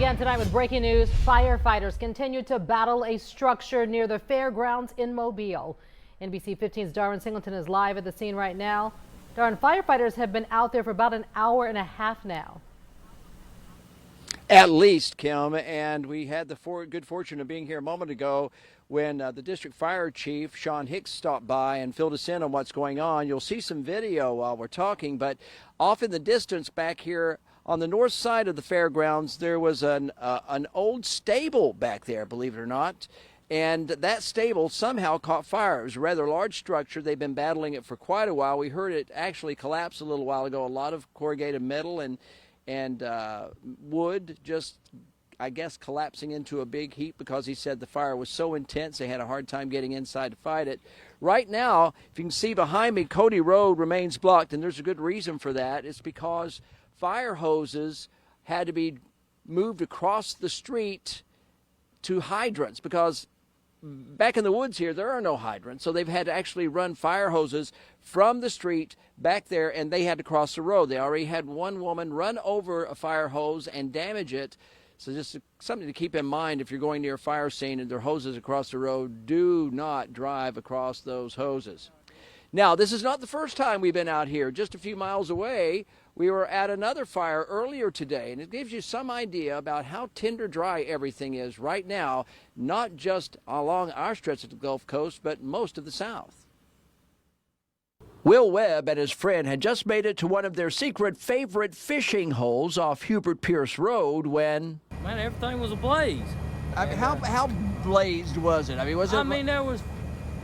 began tonight with breaking news. Firefighters continue to battle a structure near the fairgrounds in Mobile. NBC 15's Darwin Singleton is live at the scene right now. Darwin, firefighters have been out there for about an hour and a half now. At least, Kim, and we had the good fortune of being here a moment ago when the district fire chief, Sean Hicks, stopped by and filled us in on what's going on. You'll see some video while we're talking, but off in the distance back here on the north side of the fairgrounds, there was an old stable back there, believe it or not, and that stable somehow caught fire. It was a rather large structure. They've been battling it for quite a while. We heard it actually collapse a little while ago. A lot of corrugated metal and wood just, I guess, collapsing into a big heap because he said the fire was so intense they had a hard time getting inside to fight it. Right now, if you can see behind me, Cody Road remains blocked, and there's a good reason for that. It's because fire hoses had to be moved across the street to hydrants because back in the woods here, there are no hydrants, so they've had to actually run fire hoses from the street back there, and they had to cross the road. They already had one woman run over a fire hose and damage it. So just something to keep in mind if you're going near a fire scene and there are hoses across the road, do not drive across those hoses. Now, this is not the first time we've been out here. Just a few miles away, we were at another fire earlier today, and it gives you some idea about how tinder dry everything is right now, not just along our stretch of the Gulf Coast, but most of the South. Will Webb and his friend had just made it to one of their secret favorite fishing holes off Hubert Pierce Road when... Man, everything was ablaze. I mean, how blazed was it? I mean, there was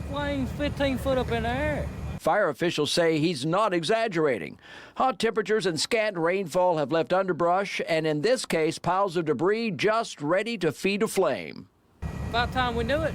flames 15 foot up in the air. Fire officials say he's not exaggerating. Hot temperatures and scant rainfall have left underbrush, and in this case, piles of debris just ready to feed a flame. By the time we knew it,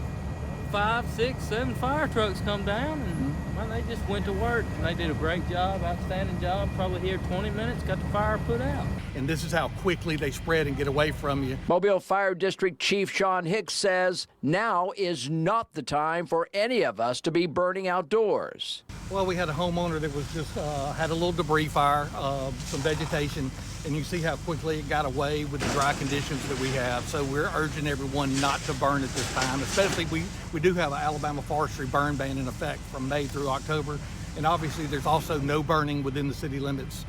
5, 6, 7 fire trucks come down, and man, they just went to work. And they did a great job, outstanding job. Probably here 20 minutes, got the fire put out. And this is how quickly they spread and get away from you. Mobile Fire District Chief Sean Hicks says now is not the time for any of us to be burning outdoors. Well, we had a homeowner that was just had a little debris fire, some vegetation, and you see how quickly it got away with the dry conditions that we have. So we're urging everyone not to burn at this time, especially we do have an Alabama forestry burn ban in effect from May through October. And obviously there's also no burning within the city limits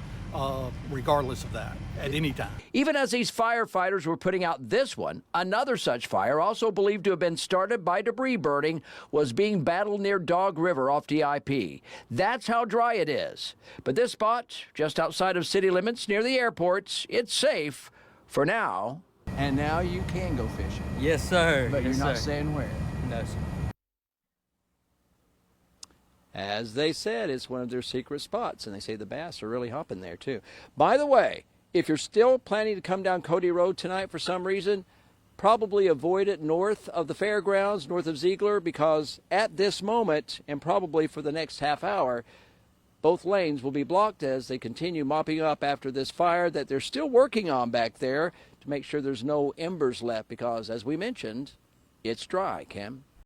regardless of that at any time. Even as these firefighters were putting out this one, another such fire, also believed to have been started by debris burning, was being battled near Dog River off DIP. That's how dry it is. But this spot, just outside of city limits near the airports, it's safe for now. And now you can go fishing. Yes, sir. But yes, you're not sir. saying where. No, sir. As they said, it's one of their secret spots, and they say the bass are really hopping there, too. By the way, if you're still planning to come down Cody Road tonight for some reason, probably avoid it north of the fairgrounds, north of Ziegler, because at this moment, and probably for the next half hour, both lanes will be blocked as they continue mopping up after this fire that they're still working on back there to make sure there's no embers left, because, as we mentioned, it's dry, Kim.